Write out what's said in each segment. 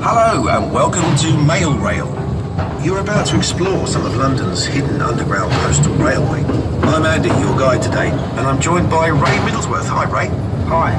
Hello and welcome to Mail Rail. You're about to explore some of London's hidden underground postal railway. I'm Andy, your guide today, and I'm joined by Ray Middlesworth. Hi, Ray. Hi.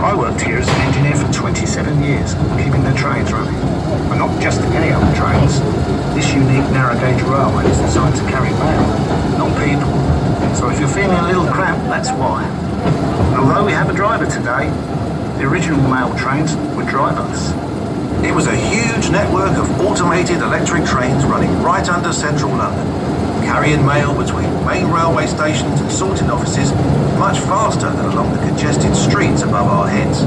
I worked here as an engineer for 27 years, keeping the trains running. But not just any other trains. This unique narrow gauge railway is designed to carry mail, not people. So if you're feeling a little cramped, that's why. Although we have a driver today, the original mail trains were driverless. It was a huge network of automated electric trains running right under central London, carrying mail between main railway stations and sorting offices much faster than along the congested streets above our heads.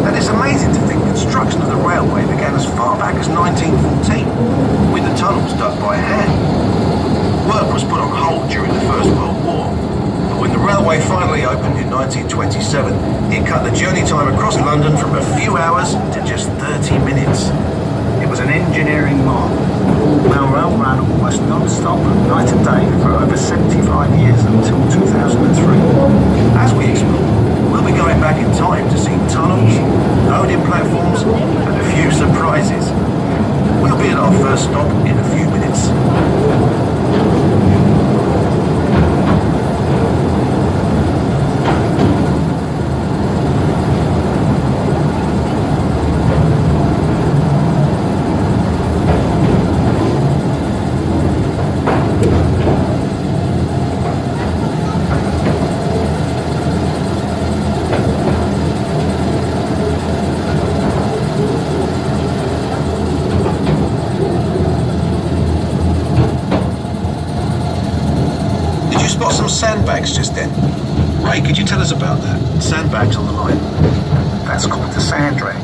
And it's amazing to think construction of the railway began as far back as 1914, with the tunnels dug by hand. Work was put on hold during the First World War, but when the railway finally opened in 1927, it cut the journey time across London from a few hours to just 30 minutes. It was an engineering marvel. Mail rail ran almost non-stop, night and day, for over 75 years until 2003. As we explore, we'll be going back in time to see tunnels, loading platforms, and a few surprises. We'll be at our first stop in a few minutes. Spot some sandbags just then. Ray, could you tell us about that? Sandbags on the line. That's called the sand drag.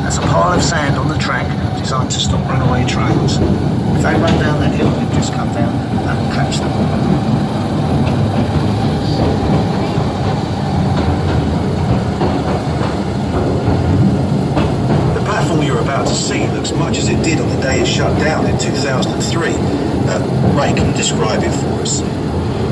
That's a pile of sand on the track designed to stop runaway trains. If they run down that hill, you just come down and catch them. The platform you're about to see looks much as it did on the day it shut down in 2003. Ray, can you describe it for us?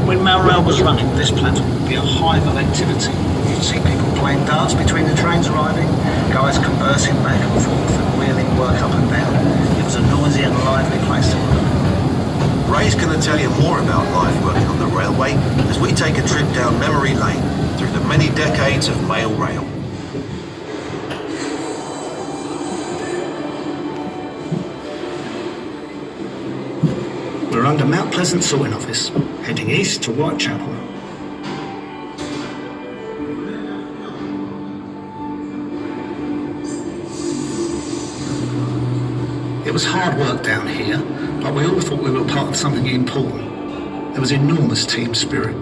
When mail rail was running, this platform would be a hive of activity. You'd see people playing darts between the trains arriving, guys conversing back and forth and wheeling work up and down. It was a noisy and lively place to work. Ray's going to tell you more about life working on the railway as we take a trip down memory lane through the many decades of mail rail. We're under Mount Pleasant sorting office, heading east to Whitechapel. It was hard work down here, but we all thought we were part of something important. There was enormous team spirit.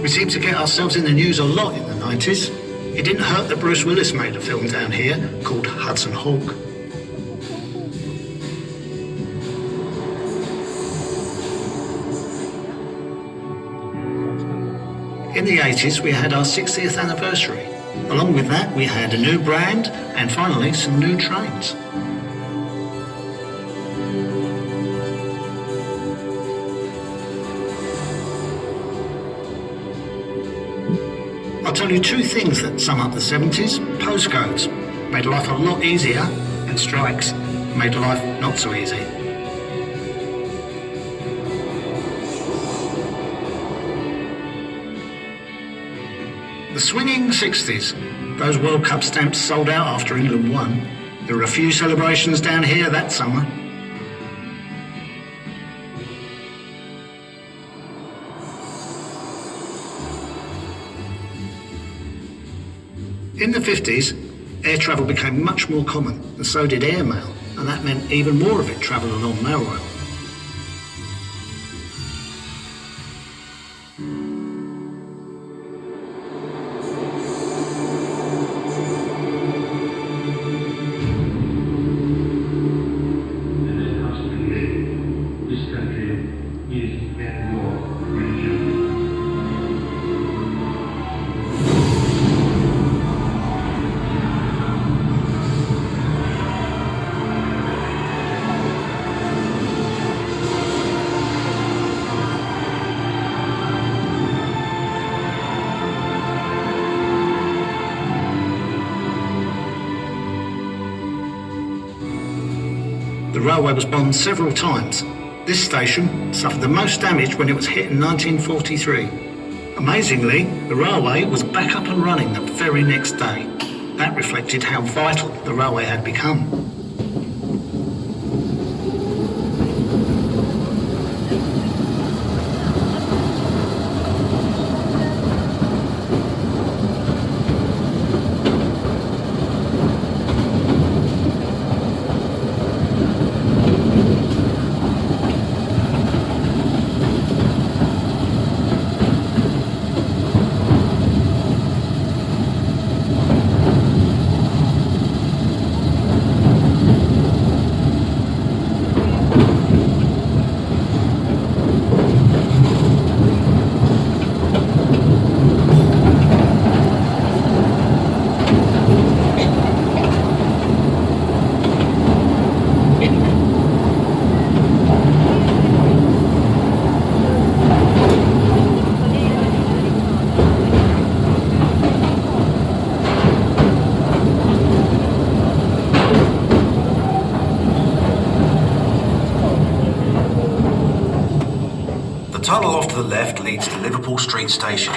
We seemed to get ourselves in the news a lot in the 90s. It didn't hurt that Bruce Willis made a film down here called Hudson Hawk. In the 80s, we had our 60th anniversary. Along with that, we had a new brand and finally some new trains. I'll tell you two things that sum up the 70s. Postcodes made life a lot easier, and strikes made life not so easy. The swinging 60s. Those World Cup stamps sold out after England won. There were a few celebrations down here that summer. In the 50s, air travel became much more common, and so did airmail, and that meant even more of it travelled along mail rail. railway was bombed several times. This station suffered the most damage when it was hit in 1943. Amazingly, the railway was back up and running the very next day. That reflected how vital the railway had become. The tunnel off to the left leads to Liverpool Street Station,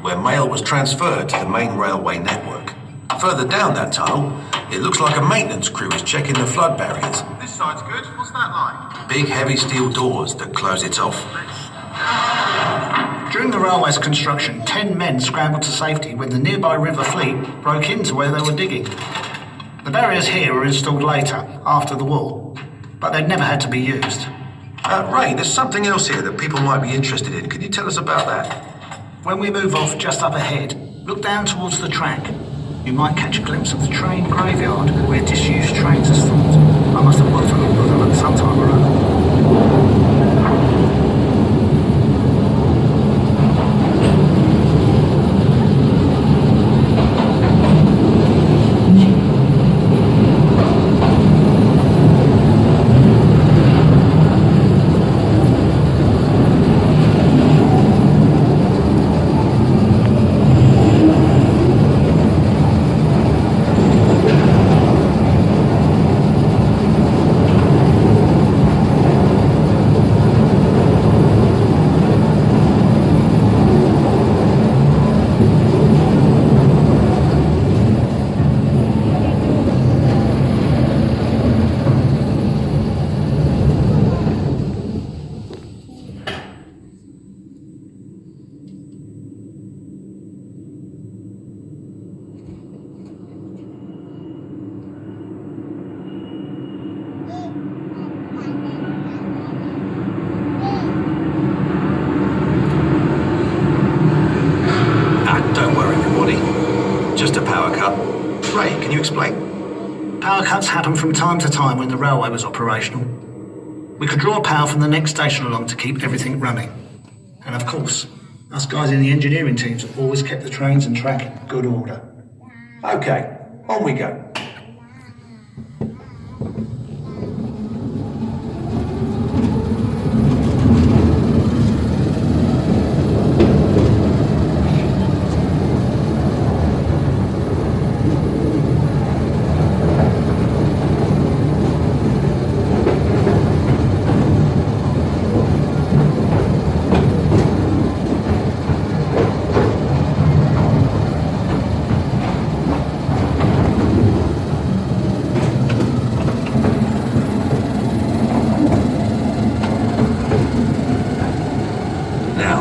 where mail was transferred to the main railway network. Further down that tunnel, it looks like a maintenance crew is checking the flood barriers. This side's good. What's that like? Big heavy steel doors that close it off. During the railway's construction, 10 men scrambled to safety when the nearby River Fleet broke into where they were digging. The barriers here were installed later, after the war, but they'd never had to be used. Ray, there's something else here that people might be interested in. Can you tell us about that? When we move off just up ahead, look down towards the track. You might catch a glimpse of the train graveyard where disused trains are stored. I must have worked on all of them at some time or other. Just a power cut. Ray, can you explain? Power cuts happen from time to time when the railway was operational. We could draw power from the next station along to keep everything running. And of course, us guys in the engineering teams have always kept the trains and track in good order. Okay, on we go.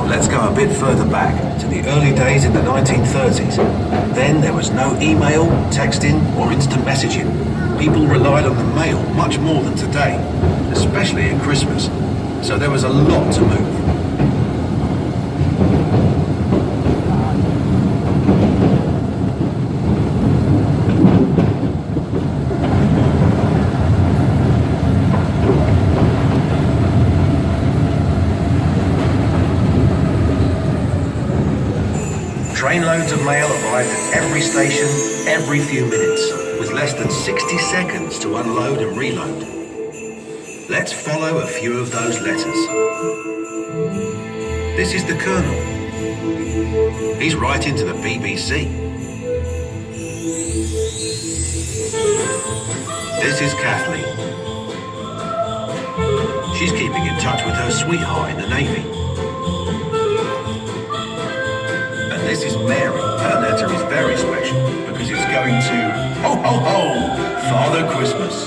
Let's go a bit further back, to the early days in the 1930s. Then there was no email, texting, or instant messaging. People relied on the mail much more than today, especially at Christmas. So there was a lot to move. Trainloads of mail arrived at every station, every few minutes, with less than 60 seconds to unload and reload. Let's follow a few of those letters. This is the Colonel. He's writing to the BBC. This is Kathleen. She's keeping in touch with her sweetheart in the Navy. And this is Mary. Her letter is very special because it's going to, ho ho ho, Father Christmas.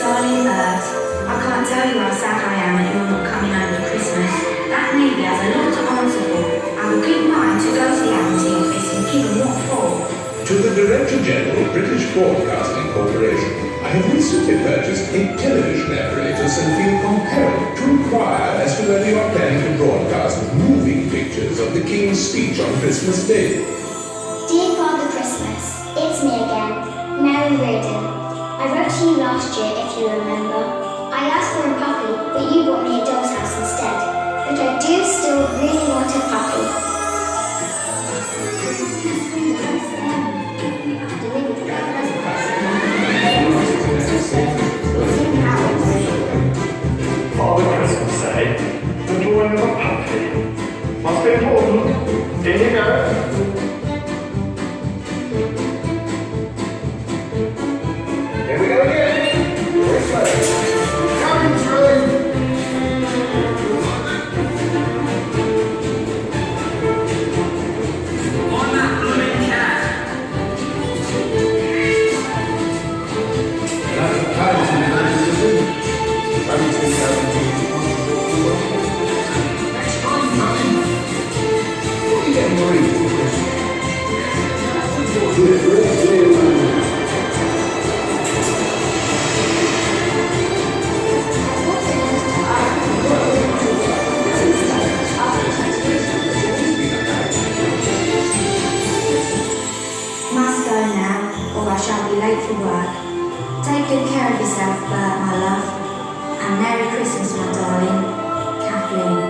Darling bird, I can't tell you how sad I am that you're not coming over for Christmas. That Navy has a lot to answer for. I will keep mine to go to the Admiralty office and give them what for. To the Director General, British Broadcasting Corporation, I have recently purchased a television apparatus and feel compelled to inquire as to whether you are planning to broadcast moving pictures of the King's speech on Christmas Day. Dear Father Christmas, it's me again, Mary Reardon. I wrote to you last year, if you remember. I asked for a puppy, but you bought me a doll's house instead. But I do still really want a puppy. Father Christmas Day, the drawing of a puppy. Must be important. Here you go. Here we go again. Very slow. Coming through. On that blooming cat. Must go now, or I shall be late for work. Take good care of yourself, Bert, my love. And Merry Christmas, my darling, Kathleen.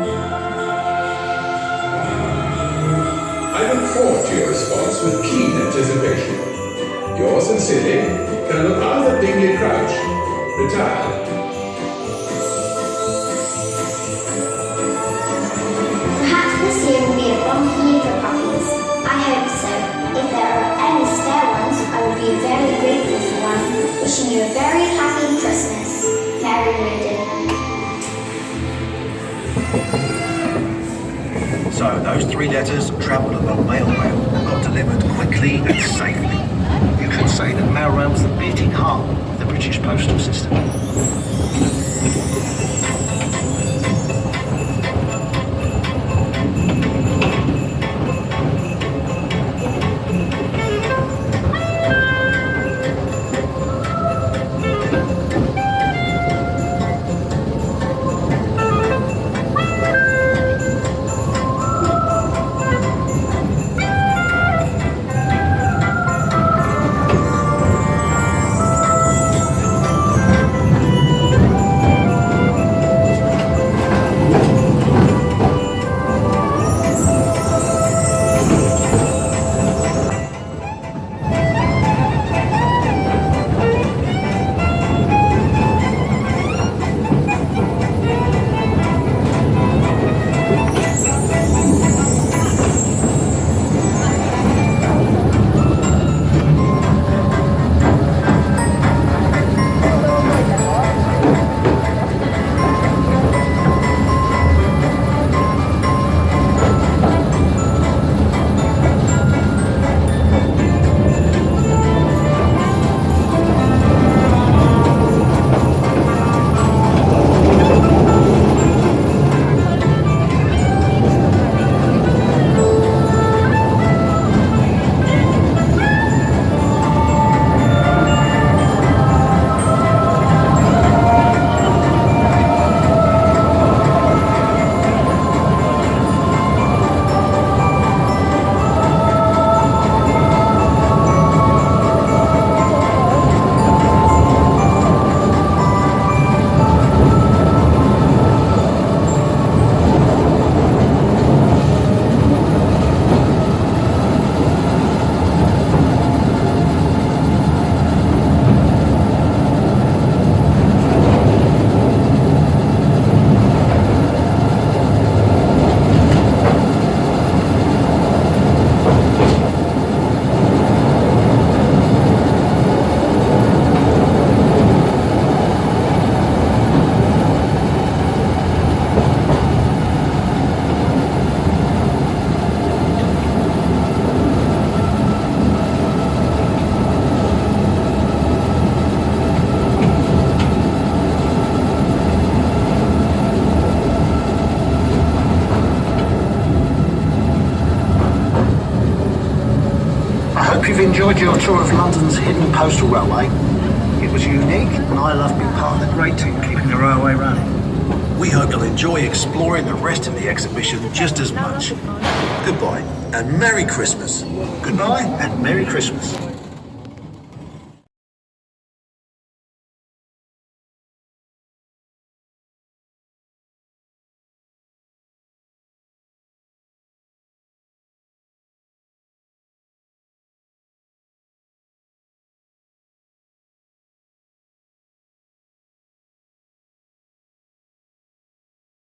I look forward to your response with keen anticipation. Yours sincerely, Colonel Arthur Dingley Crouch, retired. Perhaps this year will be a bumpy year for puppies. I hope so. If there are any spare ones, I will be very grateful for one. Wishing you a very happy Christmas. Mary Reardon. So those 3 letters travelled along mail rail and got delivered quickly and safely. You could say that mail rail was the beating heart of the British postal system. enjoyed your tour of London's hidden postal railway. It was unique, and I love being part of the great team keeping the railway running. We hope you'll enjoy exploring the rest of the exhibition just as much. Goodbye and Merry Christmas. Goodbye, and Merry Christmas.